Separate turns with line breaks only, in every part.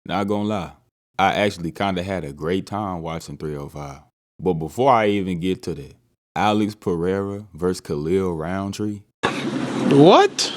Not gonna lie, I actually kinda had a great time watching 305. But before I even get to that, Alex Pereira versus Khalil Roundtree,
What?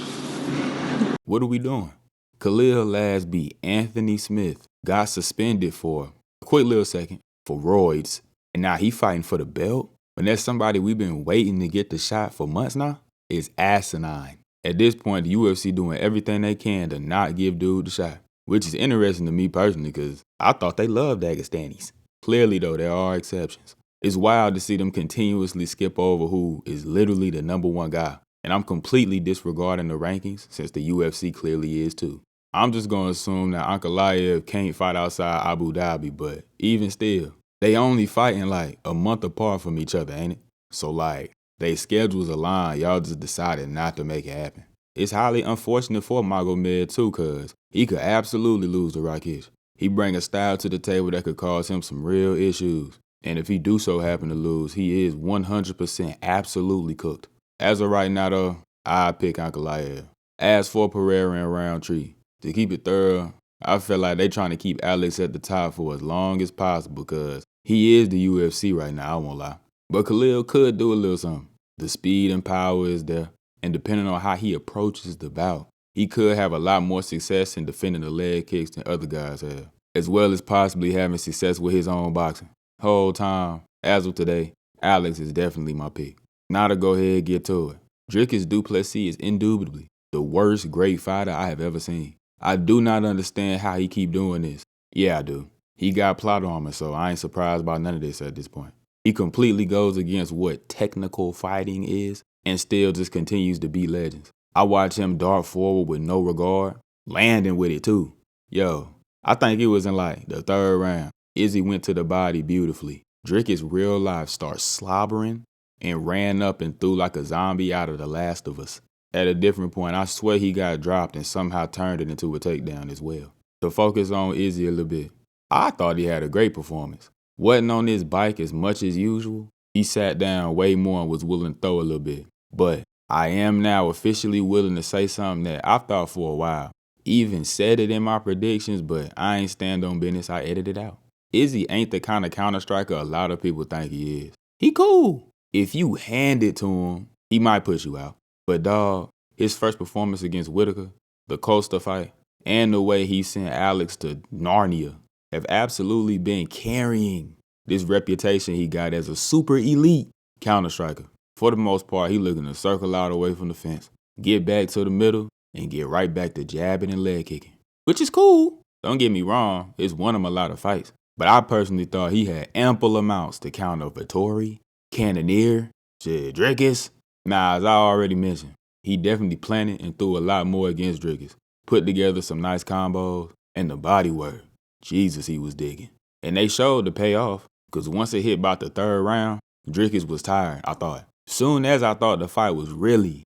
what are we doing? Khalil last beat Anthony Smith, got suspended for a quick little second for roids, and now he fighting for the belt? When there's somebody we've been waiting to get the shot for months now? It's asinine. At this point, the UFC doing everything they can to not give dude the shot, which is interesting to me personally because I thought they loved Dagestanis. Clearly, though, there are exceptions. It's wild to see them continuously skip over who is literally the number one guy, and I'm completely disregarding the rankings since the UFC clearly is too. I'm just gonna assume that Ankalaev can't fight outside Abu Dhabi, but even still, they only fighting like a month apart from each other, ain't it? So like, they schedules align, y'all just decided not to make it happen. It's highly unfortunate for Magomed too, cause he could absolutely lose to Rakic. He bring a style to the table that could cause him some real issues. And if he do so happen to lose, he is 100% absolutely cooked. As of right now though, I pick Ankalaev. As for Pereira and Roundtree, to keep it thorough, I feel like they trying to keep Alex at the top for as long as possible because he is the UFC right now, I won't lie. But Khalil could do a little something. The speed and power is there, and depending on how he approaches the bout, he could have a lot more success in defending the leg kicks than other guys have, as well as possibly having success with his own boxing. Whole time, as of today, Alex is definitely my pick. Now to go ahead and get to it. Dricus du Plessis is indubitably the worst great fighter I have ever seen. I do not understand how he keep doing this. Yeah, I do. He got plot armor, so I ain't surprised by none of this at this point. He completely goes against what technical fighting is and still just continues to beat legends. I watch him dart forward with no regard, landing with it too. Yo, I think it was in like the third round. Izzy went to the body beautifully. Dricus real life starts slobbering and ran up and threw like a zombie out of The Last of Us. At a different point, I swear he got dropped and somehow turned it into a takedown as well. To focus on Izzy a little bit, I thought he had a great performance. Wasn't on his bike as much as usual. He sat down way more and was willing to throw a little bit. But I am now officially willing to say something that I've thought for a while. Even said it in my predictions, but I ain't stand on business, I edited out. Izzy ain't the kind of counter striker a lot of people think he is. He cool. If you hand it to him, he might push you out. But dawg, his first performance against Whitaker, the Costa fight, and the way he sent Alex to Narnia have absolutely been carrying this reputation he got as a super elite counter striker. For the most part, he looking to circle out away from the fence, get back to the middle, and get right back to jabbing and leg kicking. Which is cool. Don't get me wrong, it's won him a lot of fights. But I personally thought he had ample amounts to counter Vettori, Cannonier, Dricus. Nah, as I already mentioned, he definitely planted and threw a lot more against Dricus. Put together some nice combos, and the body work. Jesus, he was digging. And they showed the payoff, because once it hit about the third round, Dricus was tired, I thought. Soon as I thought the fight was really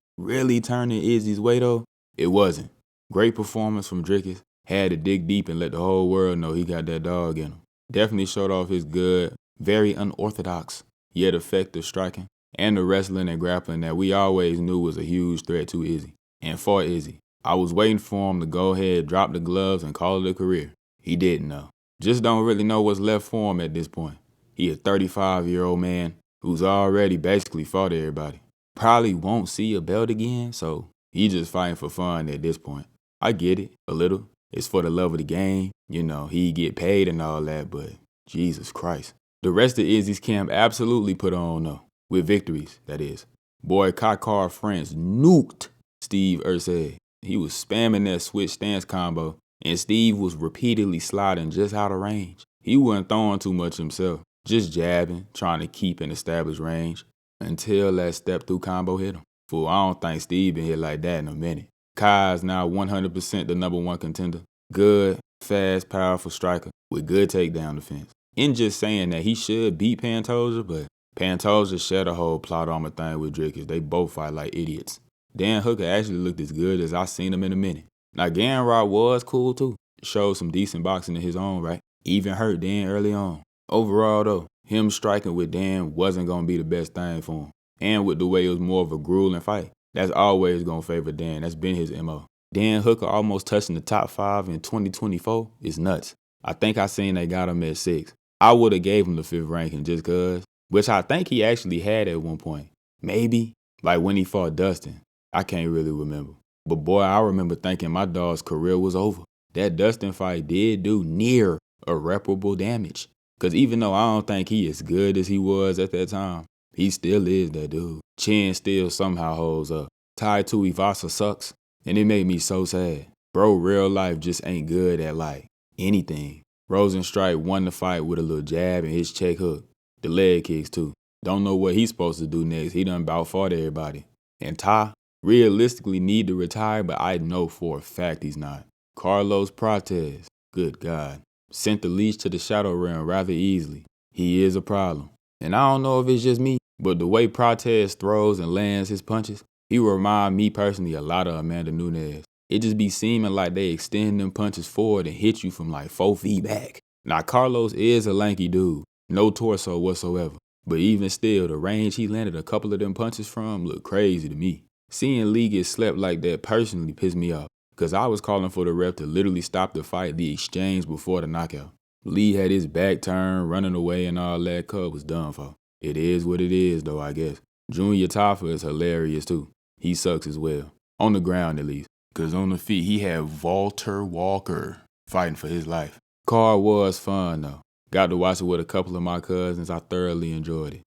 turning Izzy's way though, it wasn't. Great performance from Dricus. Had to dig deep and let the whole world know he got that dog in him. Definitely showed off his good, very unorthodox, yet effective striking, and the wrestling and grappling that we always knew was a huge threat to Izzy. And for Izzy, I was waiting for him to go ahead, drop the gloves, and call it a career. He didn't though. Just don't really know what's left for him at this point. He a 35-year-old man who's already basically fought everybody. Probably won't see a belt again, so he just fighting for fun at this point. I get it, a little. It's for the love of the game. You know, he get paid and all that, but Jesus Christ. The rest of Izzy's camp absolutely put on though. With victories, that is. Boy Kakar France nuked Steve Ursay. He was spamming that switch stance combo, and Steve was repeatedly sliding just out of range. He wasn't throwing too much himself, just jabbing, trying to keep an established range, until that step-through combo hit him. Fool, I don't think Steve been hit like that in a minute. Kai is now 100% the number one contender. Good, fast, powerful striker with good takedown defense. In just saying that, he should beat Pantoja, but Pantoja shared a whole plot armor thing with Dricus. They both fight like idiots. Dan Hooker actually looked as good as I seen him in a minute. Now, Ganrod was cool too. Showed some decent boxing in his own right. Even hurt Dan early on. Overall though, him striking with Dan wasn't going to be the best thing for him. And with the way it was more of a grueling fight, that's always going to favor Dan. That's been his MO. Dan Hooker almost touching the top 5 in 2024 is nuts. I think I seen they got him at 6. I would have gave him the 5th ranking just cause, which I think he actually had at one point. Maybe, like when he fought Dustin. I can't really remember. But boy, I remember thinking my dog's career was over. That Dustin fight did do near irreparable damage. Cause even though I don't think he as good as he was at that time, he still is that dude. Chin still somehow holds up. Tai Tuivasa sucks, and it made me so sad. Bro, real life just ain't good at like anything. Rosenstrike won the fight with a little jab and his check hook. The leg kicks too. Don't know what he's supposed to do next. He done about fought everybody. And Tai realistically need to retire, but I know for a fact he's not. Carlos Prates, good God, sent the leash to the shadow realm rather easily. He is a problem. And I don't know if it's just me, but the way Prates throws and lands his punches, he remind me personally a lot of Amanda Nunes. It just be seeming like they extend them punches forward and hit you from like 4 feet back. Now Carlos is a lanky dude, no torso whatsoever. But even still, the range he landed a couple of them punches from looked crazy to me. Seeing Lee get slept like that personally pissed me off, because I was calling for the ref to literally stop the fight, the exchange before the knockout. Lee had his back turned, running away and all that. Cub was done for. It is what it is though, I guess. Junior Taffa is hilarious too. He sucks as well. On the ground at least. Because on the feet, he had Walter Walker fighting for his life. Card was fun though. Got to watch it with a couple of my cousins. I thoroughly enjoyed it.